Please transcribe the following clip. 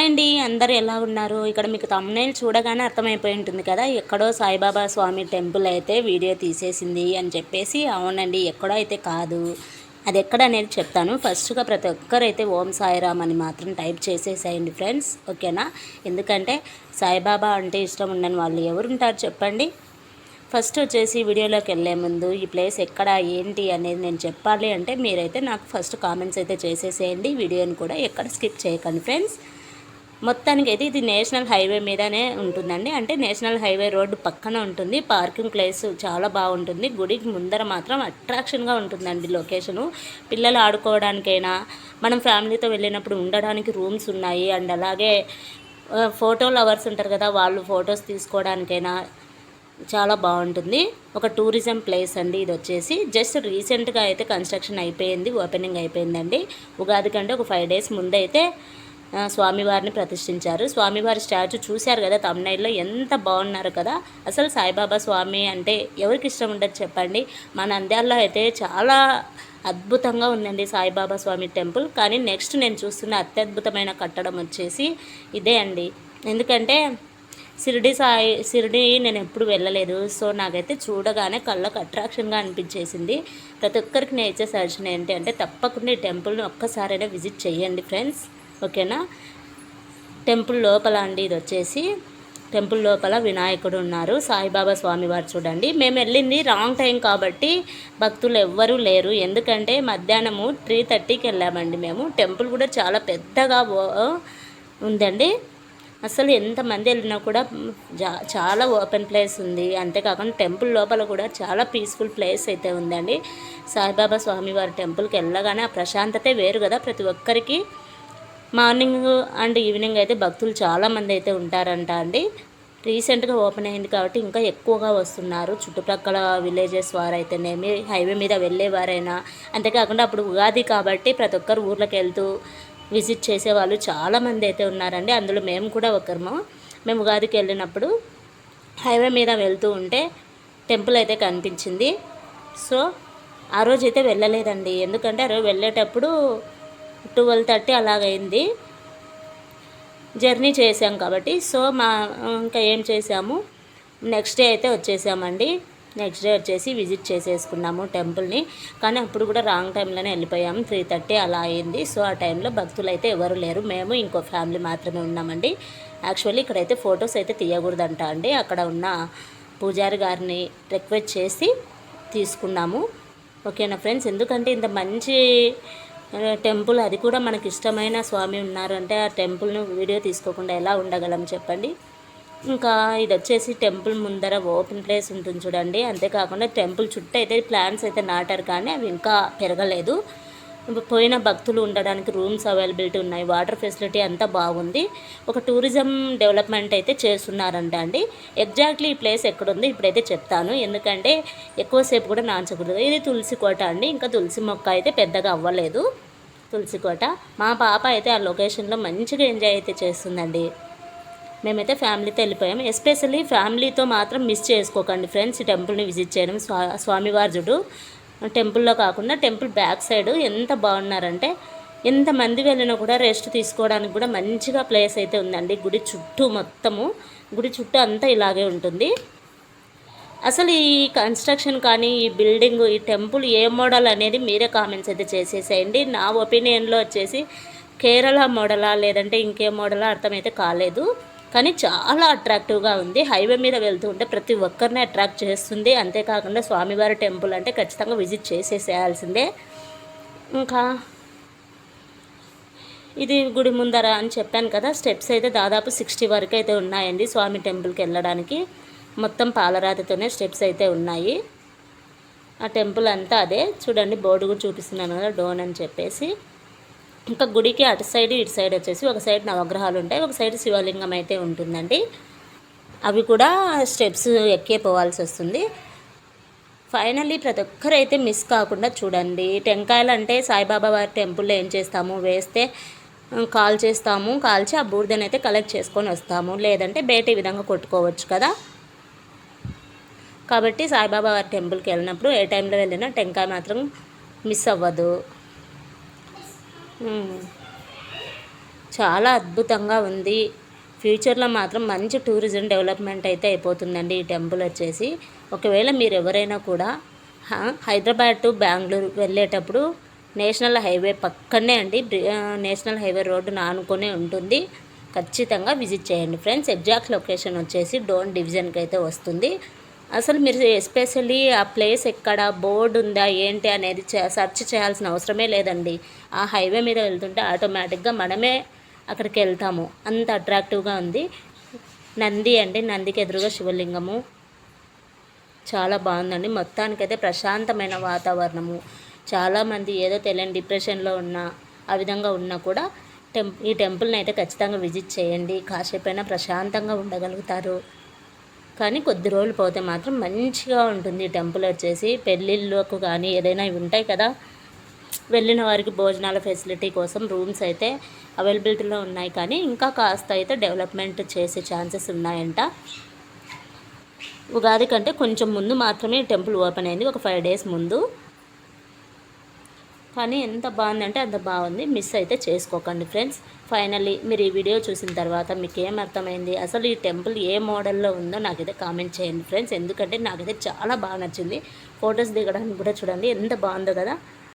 Hi అండి, అందరు ఎలా ఉన్నారు? ఇక్కడ మీకు థంబ్నెయిల్ చూడగానే అర్థమైపోయి ఉంటుంది కదా, ఎక్కడో సాయిబాబా స్వామి టెంపుల్ అయితే వీడియో తీసేసింది అని చెప్పేసి. అవునండి, ఎక్కడో అయితే కాదు, అది ఎక్కడ అనేది చెప్తాను. ఫస్ట్గా ప్రతి ఒక్కరైతే ఓం సాయిరామ్ అని మాత్రం టైప్ చేసేసేయండి ఫ్రెండ్స్, ఓకేనా? ఎందుకంటే సాయిబాబా అంటే ఇష్టం ఉండని వాళ్ళు ఎవరుంటారు చెప్పండి. ఫస్ట్ వచ్చేసి వీడియోలోకి వెళ్ళే ముందు ఈ ప్లేస్ ఎక్కడ ఏంటి అనేది నేను చెప్పాలి అంటే మీరైతే నాకు ఫస్ట్ కామెంట్స్ అయితే చేసేసేయండి. వీడియోని కూడా ఎక్కడ స్కిప్ చేయకండి ఫ్రెండ్స్. మొత్తానికి అయితే ఇది నేషనల్ హైవే మీదనే ఉంటుందండి, అంటే నేషనల్ హైవే రోడ్డు పక్కన ఉంటుంది. పార్కింగ్ ప్లేస్ చాలా బాగుంటుంది. గుడికి ముందర మాత్రం అట్రాక్షన్గా ఉంటుందండి లొకేషను. పిల్లలు ఆడుకోవడానికైనా, మనం ఫ్యామిలీతో వెళ్ళినప్పుడు ఉండడానికి రూమ్స్ ఉన్నాయి. అండ్ అలాగే ఫోటో లవర్స్ ఉంటారు కదా, వాళ్ళు ఫొటోస్ తీసుకోవడానికైనా చాలా బాగుంటుంది. ఒక టూరిజం ప్లేస్ అండి ఇది. వచ్చేసి జస్ట్ రీసెంట్గా అయితే కన్స్ట్రక్షన్ అయిపోయింది, ఓపెనింగ్ అయిపోయిందండి. ఉగాది కంటే ఒక 5 days ముందు అయితే స్వామివారిని ప్రతిష్ఠించారు. స్వామివారి స్టాచ్యూ చూశారు కదా థంబ్నెయిల్లో, ఎంత బాగున్నారు కదా. అసలు సాయిబాబా స్వామి అంటే ఎవరికి ఇష్టం ఉండదు చెప్పండి. మన నంద్యాలలో అయితే చాలా అద్భుతంగా ఉందండి సాయిబాబా స్వామి టెంపుల్. కానీ నెక్స్ట్ నేను చూస్తున్న అత్యద్భుతమైన కట్టడం వచ్చేసి ఇదే అండి. ఎందుకంటే షిరిడి నేను ఎప్పుడు వెళ్ళలేదు. సో నాకైతే చూడగానే కళ్ళకు అట్రాక్షన్గా అనిపించేసింది. ప్రతి ఒక్కరికి నేను ఇచ్చే సజెషన్ ఏంటి అంటే తప్పకుండా ఈ టెంపుల్ని ఒక్కసారైనా విజిట్ చేయండి ఫ్రెండ్స్, ఓకేనా? టెంపుల్ లోపల అండి ఇది వచ్చేసి. టెంపుల్ లోపల వినాయకుడు ఉన్నారు, సాయిబాబా స్వామివారు చూడండి. మేము వెళ్ళింది రాంగ్ టైం కాబట్టి భక్తులు ఎవ్వరూ లేరు. ఎందుకంటే మధ్యాహ్నము 3:30కి వెళ్ళామండి మేము. టెంపుల్ కూడా చాలా పెద్దగా ఉందండి. అసలు ఎంతమంది వెళ్ళినా కూడా చాలా ఓపెన్ ప్లేస్ ఉంది. అంతేకాకుండా టెంపుల్ లోపల కూడా చాలా పీస్ఫుల్ ప్లేస్ అయితే ఉందండి. సాయిబాబా స్వామివారి టెంపుల్కి వెళ్ళగానే ఆ ప్రశాంతతే వేరు కదా ప్రతి ఒక్కరికి. మార్నింగ్ అండ్ ఈవినింగ్ అయితే భక్తులు చాలామంది అయితే ఉంటారంట అండి. రీసెంట్గా ఓపెన్ అయింది కాబట్టి ఇంకా ఎక్కువగా వస్తున్నారు. చుట్టుప్రక్కల విలేజెస్ వారైతేనేమి, హైవే మీద వెళ్ళేవారైనా. అంతేకాకుండా అప్పుడు ఉగాది కాబట్టి ప్రతి ఒక్కరు ఊర్లోకి వెళ్తూ విజిట్ చేసేవాళ్ళు చాలామంది అయితే ఉన్నారండి. అందులో మేము కూడా ఒకరము. మేము ఉగాదికి వెళ్ళినప్పుడు హైవే మీద వెళ్తూ ఉంటే టెంపుల్ అయితే కనిపించింది. సో ఆ రోజు అయితే వెళ్ళలేదండి, ఎందుకంటే ఆ రోజు వెళ్ళేటప్పుడు 12:30 అలాగైంది. జర్నీ చేసాం కాబట్టి. సో ఇంకా ఏం చేసాము, నెక్స్ట్ డే అయితే వచ్చేసామండి. నెక్స్ట్ డే వచ్చేసి విజిట్ చేసేసుకున్నాము టెంపుల్ని. కానీ అప్పుడు కూడా రాంగ్ టైంలోనే వెళ్ళిపోయాము, 3:30 అలా అయింది. సో ఆ టైంలో భక్తులు అయితే ఎవరు లేరు, మేము ఇంకో ఫ్యామిలీ మాత్రమే ఉన్నామండి. యాక్చువల్లీ ఇక్కడైతే ఫొటోస్ అయితే తీయకూడదంట అండి. అక్కడ ఉన్న పూజారి గారిని రిక్వెస్ట్ చేసి తీసుకున్నాము, ఓకేనా ఫ్రెండ్స్? ఎందుకంటే ఇంత మంచి టెంపుల్, అది కూడా మనకి ఇష్టమైన స్వామి ఉన్నారు అంటే ఆ టెంపుల్ను వీడియో తీసుకోకుండా ఎలా ఉండగలం చెప్పండి. ఇంకా ఇది వచ్చేసి టెంపుల్ ముందర ఓపెన్ ప్లేస్ ఉంటుంది చూడండి. అంతేకాకుండా టెంపుల్ చుట్టూ అయితే ప్లాంట్స్ అయితే నాటారు, కానీ అవి ఇంకా పెరగలేదు. పోయిన భక్తులు ఉండడానికి రూమ్స్ అవైలబిలిటీ ఉన్నాయి, వాటర్ ఫెసిలిటీ అంతా బాగుంది. ఒక టూరిజం డెవలప్మెంట్ అయితే చేస్తున్నారంట అండి. ఎగ్జాక్ట్లీ ఈ ప్లేస్ ఎక్కడుంది ఇప్పుడైతే చెప్తాను, ఎందుకంటే ఎక్కువసేపు కూడా నాంచకూడదు. ఇది తులసి కోట అండి. ఇంకా తులసి మొక్క అయితే పెద్దగా అవ్వలేదు, తులసి కోట. మా పాప అయితే ఆ లొకేషన్లో మంచిగా ఎంజాయ్ అయితే చేస్తుందండి. మేమైతే ఫ్యామిలీతో వెళ్ళిపోయాము. ఎస్పెషల్లీ ఫ్యామిలీతో మాత్రం మిస్ చేసుకోకండి ఫ్రెండ్స్ ఈ టెంపుల్ని విజిట్ చేయడం. స్వామివార్జుడు టెంపుల్లో కాకుండా టెంపుల్ బ్యాక్ సైడ్ ఎంత బాగున్నారంటే, ఎంతమంది వెళ్ళినా కూడా రెస్ట్ తీసుకోవడానికి కూడా మంచిగా ప్లేస్ అయితే ఉందండి. గుడి చుట్టూ మొత్తము, గుడి చుట్టూ అంతా ఇలాగే ఉంటుంది. అసలు ఈ కన్స్ట్రక్షన్ కానీ, ఈ బిల్డింగ్, ఈ టెంపుల్ ఏ మోడల్ అనేది మీరే కామెంట్స్ అయితే చేసేసేయండి. నా ఒపీనియన్లో వచ్చేసి కేరళ మోడలా లేదంటే ఇంకే మోడలా అర్థమైతే కాలేదు, కానీ చాలా అట్రాక్టివ్గా ఉంది. హైవే మీద వెళ్తూ ఉంటే ప్రతి ఒక్కరిని అట్రాక్ట్ చేస్తుంది. అంతేకాకుండా స్వామివారి టెంపుల్ అంటే ఖచ్చితంగా విజిట్ చేసేసేయాల్సిందే. ఇంకా ఇది గుడి ముందర అని చెప్పాను కదా, స్టెప్స్ అయితే దాదాపు 60 వరకు అయితే ఉన్నాయండి స్వామి టెంపుల్కి వెళ్ళడానికి. మొత్తం పాలరాతితోనే స్టెప్స్ అయితే ఉన్నాయి. ఆ టెంపుల్ అంతా అదే చూడండి, బోర్డు కూడా చూపిస్తున్నాను కదా, డోన్ అని చెప్పేసి. ఇంకా గుడికి అటు సైడ్ ఇటు సైడ్ వచ్చేసి ఒక సైడ్ నవగ్రహాలు ఉంటాయి, ఒక సైడ్ శివలింగం అయితే ఉంటుందండి. అవి కూడా స్టెప్స్ ఎక్కే పోవాల్సి వస్తుంది. ఫైనల్లీ ప్రతి ఒక్కరైతే మిస్ కాకుండా చూడండి. టెంకాయలు అంటే సాయిబాబా వారి టెంపుల్లో ఏం చేస్తాము, వేస్తే కాల్చి ఆ బూడిదని అయితే కలెక్ట్ చేసుకొని వస్తాము, లేదంటే బయట ఈ విధంగా కొట్టుకోవచ్చు కదా. కాబట్టి సాయిబాబా వారి టెంపుల్కి వెళ్ళినప్పుడు ఏ టైంలో వెళ్ళినా టెంకాయ మాత్రం మిస్ అవ్వదు. చాలా అద్భుతంగా ఉంది. ఫ్యూచర్లో మాత్రం మంచి టూరిజం డెవలప్మెంట్ అయితే అయిపోతుందండి ఈ టెంపుల్ వచ్చేసి. ఒకవేళ మీరు ఎవరైనా కూడా హైదరాబాద్ టు బెంగళూరు వెళ్ళేటప్పుడు నేషనల్ హైవే పక్కనే అండి, నేషనల్ హైవే రోడ్డును ఆనుకొని ఉంటుంది. ఖచ్చితంగా విజిట్ చేయండి ఫ్రెండ్స్. ఎగ్జాక్ట్ లొకేషన్ వచ్చేసి డోన్ డివిజన్కి అయితే వస్తుంది. అసలు మీరు ఎస్పెషల్లీ ఆ ప్లేస్ ఎక్కడ, బోర్డు ఉందా ఏంటి అనేది సెర్చ్ చేయాల్సిన అవసరమే లేదండి. ఆ హైవే మీద వెళ్తుంటే ఆటోమేటిక్గా మనమే అక్కడికి వెళ్తాము. అంత అట్రాక్టివ్గా ఉంది. నంది అండి, నందికి ఎదురుగా శివలింగము. చాలా బాగుందండి. మొత్తానికైతే ప్రశాంతమైన వాతావరణము. చాలామంది ఏదో తెలియని డిప్రెషన్లో ఉన్నా, ఆ విధంగా ఉన్నా కూడా ఈ టెంపుల్ని అయితే ఖచ్చితంగా విజిట్ చేయండి. కాసేపైనా ప్రశాంతంగా ఉండగలుగుతారు. కానీ కొద్ది రోజులు పోతే మాత్రం మంచిగా ఉంటుంది ఈ టెంపుల్ వచ్చేసి. పెళ్ళిళ్ళకు కానీ ఏదైనా ఇవి ఉంటాయి కదా, వెళ్ళిన వారికి భోజనాల ఫెసిలిటీ కోసం రూమ్స్ అయితే అవైలబిలిటీలో ఉన్నాయి. కానీ ఇంకా కాస్త అయితే డెవలప్మెంట్ చేసే ఛాన్సెస్ ఉన్నాయంట. ఉగాది కంటే కొంచెం ముందు మాత్రమే టెంపుల్ ఓపెన్ అయింది, ఒక 5 days ముందు. కానీ ఎంత బాగుందంటే అంత బాగుంది. మిస్ అయితే చేసుకోకండి ఫ్రెండ్స్. ఫైనల్లీ మీరు ఈ వీడియో చూసిన తర్వాత మీకు ఏం అర్థమైంది, అసలు ఈ టెంపుల్ ఏ మోడల్లో ఉందో నాకైతే కామెంట్ చేయండి ఫ్రెండ్స్. ఎందుకంటే నాకైతే చాలా బాగా నచ్చింది. ఫొటోస్ దిగడానికి కూడా చూడండి ఎంత బాగుందో కదా.